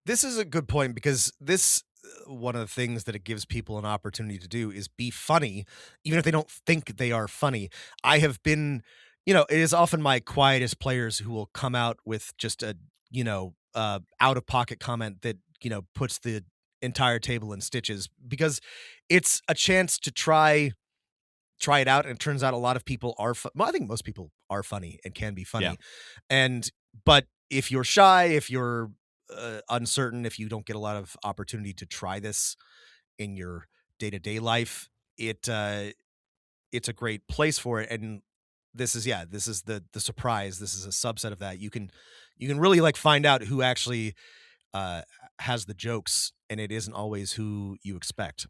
This is a good point because this one of the things that it gives people an opportunity to do is be funny, even if they don't think they are funny. I have been, it is often my quietest players who will come out with just a, out of pocket comment that, puts the entire table in stitches because it's a chance to try it out, and it turns out a lot of people are well, I think most people are funny and can be Yeah. funny. But if you're shy, if you're uncertain, if you don't get a lot of opportunity to try this in your day-to-day life, it's a great place for it. And this is the surprise. This is a subset of that. You can really like find out who actually uh has the jokes, and it isn't always who you expect.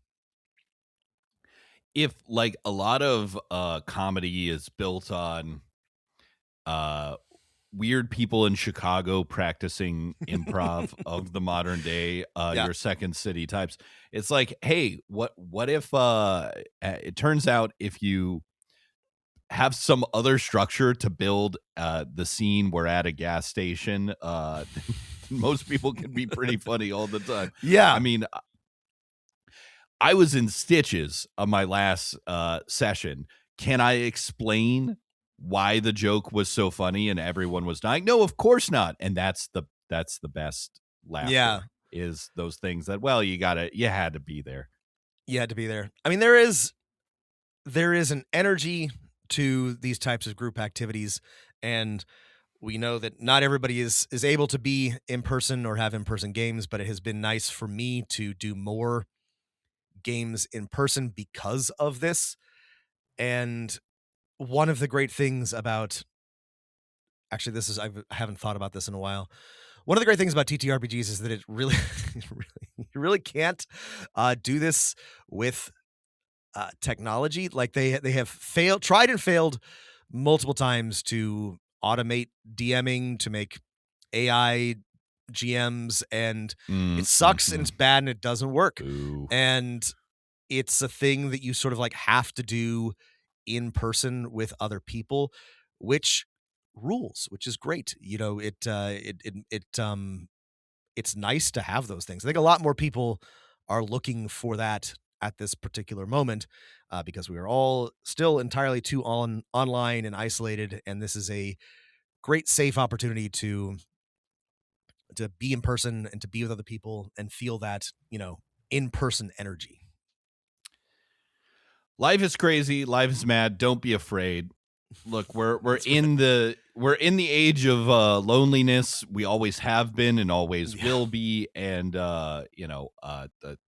If like a lot of comedy is built on uh weird people in Chicago practicing improv of the modern day, Yeah. your second city types. It's like, hey, what if it turns out if you have some other structure to build the scene we're at a gas station, most people can be pretty funny all the time. I Yeah. mean, I was in stitches on my last session. Can I explain why the joke was so funny and everyone was dying? No, of course not. And that's the best Yeah. laughter, is those things that, you had to be there. You had to be there. I mean, there is an energy to these types of group activities, and we know that not everybody is able to be in person or have in-person games, but it has been nice for me to do more games in person because of this. And one of the great things about actually this is I haven't thought about this in a while. One of the great things about TTRPGs is that it really, you really can't do this with technology. Like they have tried and failed multiple times to automate DMing, to make AI GMs, and it sucks and it's bad and it doesn't work. Ooh. And it's a thing that you sort of like have to do in person with other people, which rules, which is great. It's nice to have those things. I think a lot more people are looking for that at this particular moment, because we are all still entirely too online and isolated, and this is a great safe opportunity to be in person and to be with other people and feel that in person energy. Life is crazy. Life is mad. Don't be afraid. Look, we're That's we're in the age of loneliness. We always have been and always Yeah. will be. And the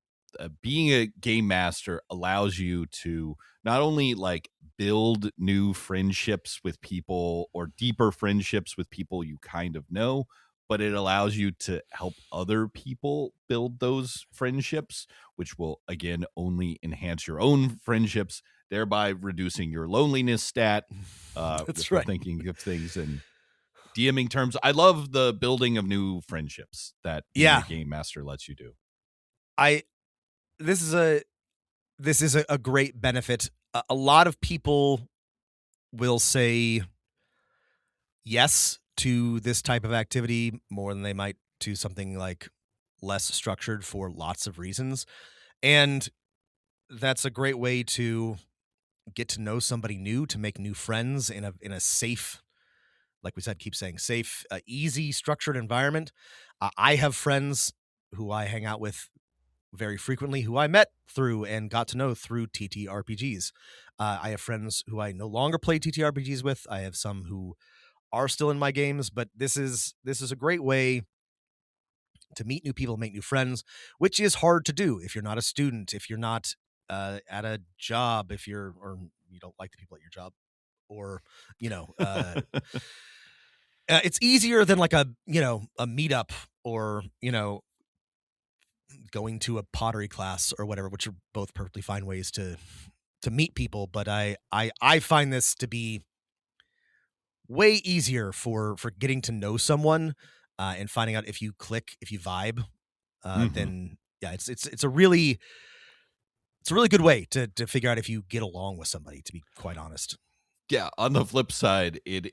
being a game master allows you to not only like build new friendships with people or deeper friendships with people you kind of know, but it allows you to help other people build those friendships, which will again only enhance your own friendships, thereby reducing your loneliness stat. That's If we're right. thinking of things in DMing terms, I love the building of new friendships that being Yeah. a game master lets you do. I this is a great benefit. A lot of people will say yes to this type of activity more than they might to something like less structured for lots of reasons. And that's a great way to get to know somebody new, to make new friends in a safe, like we said, keep saying safe, easy, structured environment. I have friends who I hang out with very frequently who I met through and got to know through TTRPGs. I have friends who I no longer play TTRPGs with. I have some who are still in my games, but this is a great way to meet new people, make new friends, which is hard to do if you're not a student, if you're not at a job, if you're or you don't like the people at your job, or you know, it's easier than like a a meetup or going to a pottery class or whatever, which are both perfectly fine ways to meet people. But I find this to be way easier for getting to know someone and finding out if you click, if you vibe. Then yeah, it's a really good way to figure out if you get along with somebody. To be quite honest. Yeah, on the flip side, it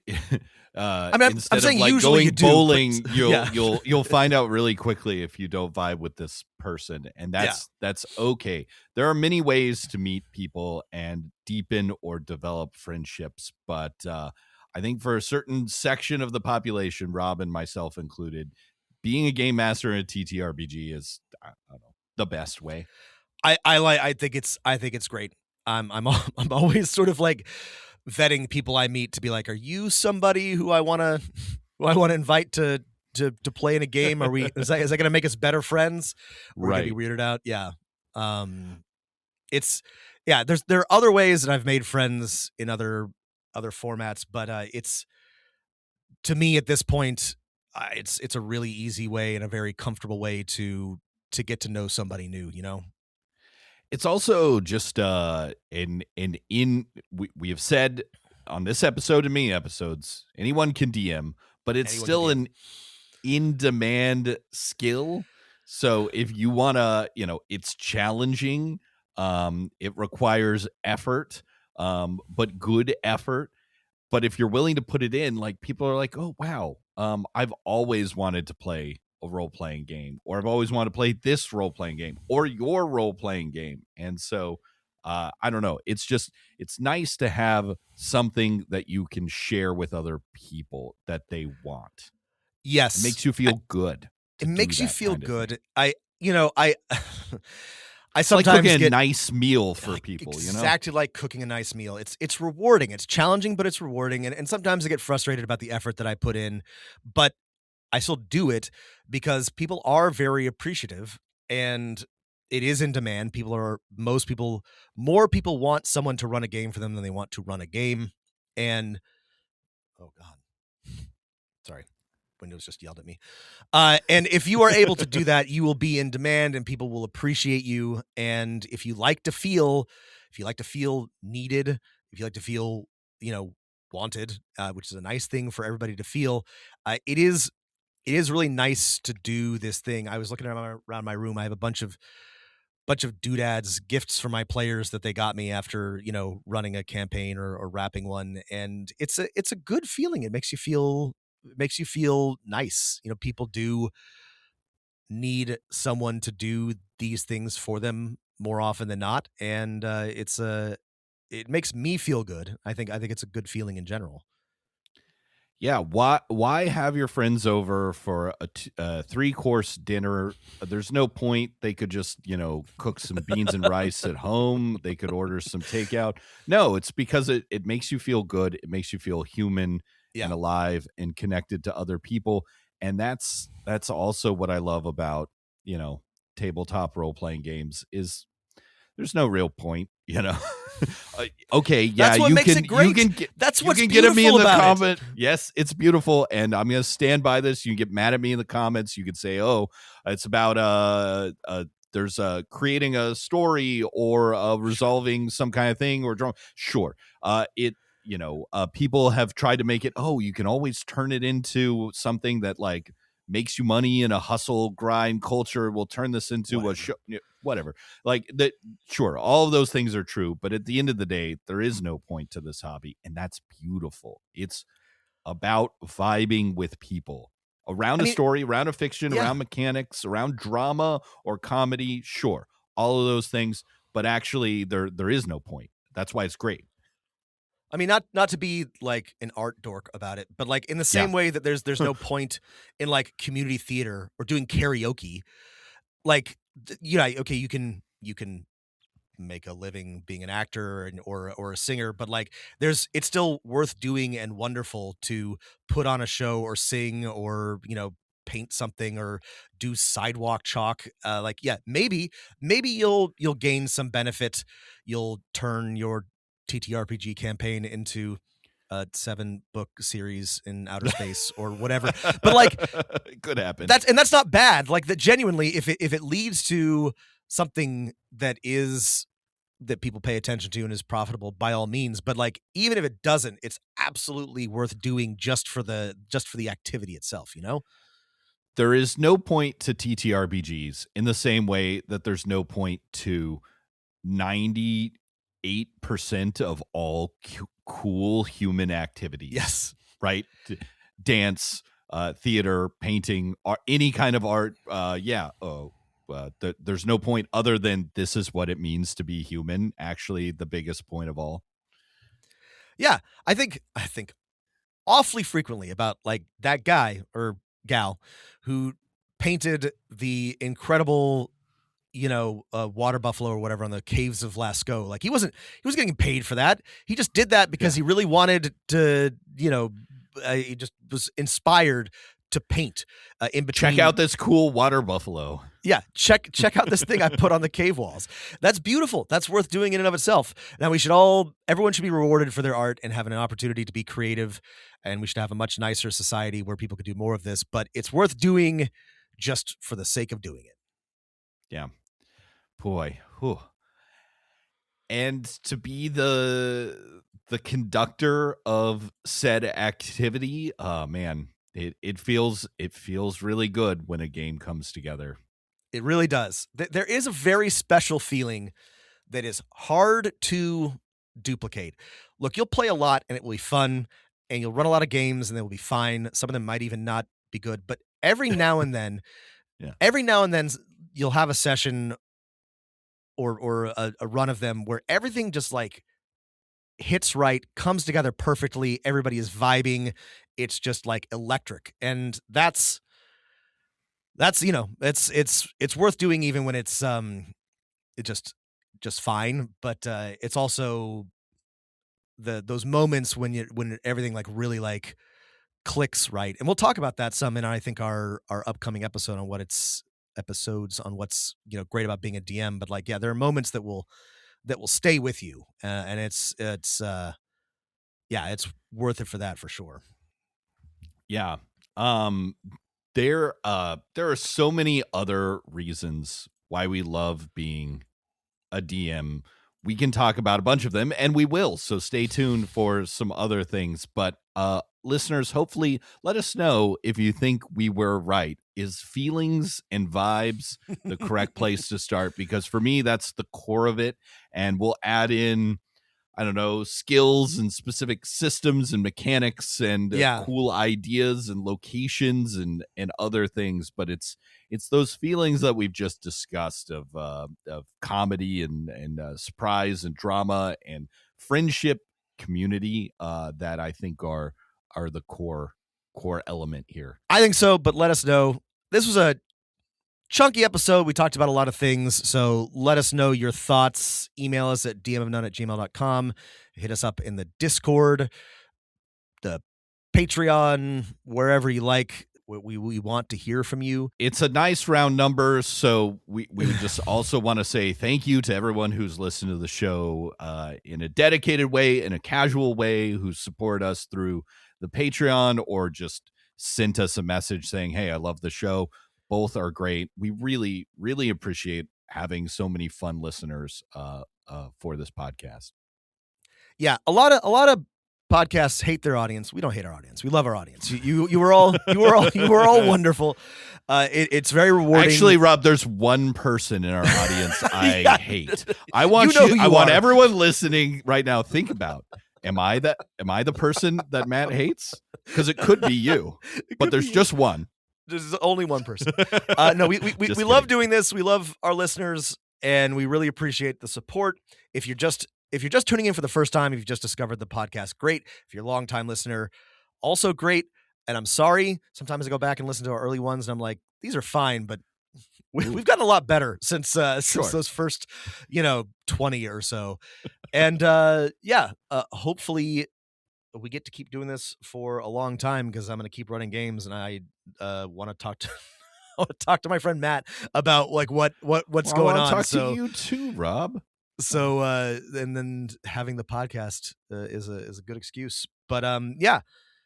I mean, I'm instead of saying like usually going you do, but bowling, yeah. you'll find out really quickly if you don't vibe with this person, and that's okay. There are many ways to meet people and deepen or develop friendships, but I think for a certain section of the population, Rob and myself included, being a game master in a TTRPG is, I don't know, the best way. I think it's great. I'm always sort of like vetting people I meet to be like, are you somebody who I want to invite to play in a game? Are we is that going to make us better friends? We're going to Right. be weirded out. Yeah. It's there are other ways that I've made friends in other formats, but it's, to me at this point, it's a really easy way and a very comfortable way to get to know somebody new, It's also just we have said on this episode and many episodes, anyone can DM, but it's Anyone can still DM. an in-demand skill. So if you wanna, it's challenging. It requires effort, but good effort. But if you're willing to put it in, like people are like, oh wow, I've always wanted to play a role playing game, or I've always wanted to play this role playing game, or your role playing game. And so I don't know. It's nice to have something that you can share with other people that they want. It Yes. makes you feel good to It do makes you that feel kind of thing. good. I I It's like cooking sometimes a get nice meal for like people, exactly like cooking a nice meal. It's rewarding. It's challenging, but it's rewarding. And sometimes I get frustrated about the effort that I put in, but I still do it because people are very appreciative and it is in demand. More people want someone to run a game for them than they want to run a game. And oh God, sorry. Windows just yelled at me. And if you are able to do that, you will be in demand and people will appreciate you. And if you like to feel needed, if you like to feel, wanted, which is a nice thing for everybody to feel, it is really nice to do this thing. I was looking around my room. I have a bunch of doodads, gifts for my players that they got me after, running a campaign or wrapping one. And it's a good feeling. It makes you feel nice. People do need someone to do these things for them more often than not. And it makes me feel good. I think it's a good feeling in general. Yeah, why have your friends over for a 3-course dinner? There's no point. They could just, cook some beans and rice at home. They could order some takeout. No, it's because it makes you feel good. It makes you feel human Yeah. and alive and connected to other people. And that's also what I love about, tabletop role-playing games is there's no real point, Okay, yeah, That's what you makes can it great. That's you what's can get at me in beautiful the about it. comment. Yes, it's beautiful, and I'm gonna stand by this. You can get mad at me in the comments. You can say, "Oh, it's about there's creating a story or resolving some kind of thing or drama." Sure, people have tried to make it. Oh, you can always turn it into something that like makes you money in a hustle grind culture. We'll turn this into a show. Whatever, like that. Sure, all of those things are true, but at the end of the day, there is no point to this hobby, and that's beautiful. It's about vibing with people around I a mean, story, around a fiction, yeah. around mechanics, around drama or comedy. Sure, all of those things, but actually, there is no point. That's why it's great. I mean, not to be like an art dork about it, but like in the Yeah. same way that there's no point in like community theater or doing karaoke. Like, okay, you can make a living being an actor or a singer, but like it's still worth doing and wonderful to put on a show or sing or paint something or do sidewalk chalk, like, yeah, maybe you'll gain some benefit. You'll turn your TTRPG campaign into a 7-book series in outer space or whatever. But like, it could happen. That's not bad. Like, that genuinely, if it leads to something that people pay attention to and is profitable, by all means. But like, even if it doesn't, it's absolutely worth doing just for the activity itself, you know? There is no point to TTRPGs in the same way that there's no point to 98% of all cool human activities. Yes. Right? Dance, theater, painting, any kind of art. There's no point other than this is what it means to be human. Actually, the biggest point of all. Yeah, I think awfully frequently about like that guy or gal who painted the incredible, water buffalo or whatever on the caves of Lascaux. Like, he wasn't getting paid for that. He just did that because he really wanted to, he just was inspired to paint in between. Check out this cool water buffalo. Yeah, check out this thing I put on the cave walls. That's beautiful. That's worth doing in and of itself. Now, everyone should be rewarded for their art and have an opportunity to be creative, and we should have a much nicer society where people could do more of this, but it's worth doing just for the sake of doing it. Yeah. Boy. Whew. And to be the conductor of said activity, man, it feels really good when a game comes together. It really does. There is a very special feeling that is hard to duplicate. Look, you'll play a lot and it will be fun, and you'll run a lot of games and they will be fine. Some of them might even not be good, but every now and then, you'll have a session or a run of them where everything just like hits right, comes together perfectly. Everybody is vibing. It's just like electric. And that's it's worth doing even when it's just fine. But it's also those moments when everything like really like clicks right. And we'll talk about that some in, I think, our upcoming episodes on what's great about being a DM. But like, yeah, there are moments that will stay with you, and it's worth it for that, for sure. Yeah. There are so many other reasons why we love being a DM. We can talk about a bunch of them, and we will. So stay tuned for some other things. But listeners, hopefully let us know if you think we were right. Is feelings and vibes the correct place to start? Because for me, that's the core of it. And we'll add in, I don't know, skills and specific systems and mechanics and cool ideas and locations and other things. But it's those feelings that we've just discussed of comedy and surprise and drama and friendship, community that I think are the core element here. I think so, but let us know. This was a chunky episode. We talked about a lot of things, so let us know your thoughts. Email us at dmofnone@gmail.com. Hit us up in the Discord, the Patreon, wherever you like. We want to hear from you. It's a nice round number, so we would just also want to say thank you to everyone who's listened to the show in a dedicated way, in a casual way, who support us through the Patreon or just sent us a message saying, hey, I love the show. Both are great. We really, really appreciate having so many fun listeners for this podcast. Yeah, a lot of podcasts hate their audience. We don't hate our audience. We love our audience. You were all wonderful. It's very rewarding. Actually, Rob, there's one person in our audience I hate. I want I want everyone listening right now, think about, am I the person that Matt hates? Because it could be you, but there's just one. There's only one person. No, we love doing this. We love our listeners, and we really appreciate the support. If you're just tuning in for the first time, if you've just discovered the podcast, great. If you're a longtime listener, also great. And I'm sorry, sometimes I go back and listen to our early ones, and I'm like, these are fine, but we've gotten a lot better since those first 20 or so. And hopefully we get to keep doing this for a long time because I'm going to keep running games, and I want to talk to I wanna talk to my friend Matt about like what's going on. Talk So to you too, Rob. so and then having the podcast is a good excuse. But yeah,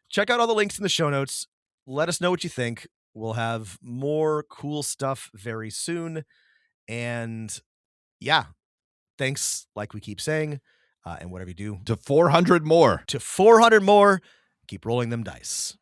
check out all the links in the show notes. Let us know what you think. We'll have more cool stuff very soon. And yeah, thanks, like we keep saying, and whatever you do, To 400 more. to 400 more, keep rolling them dice.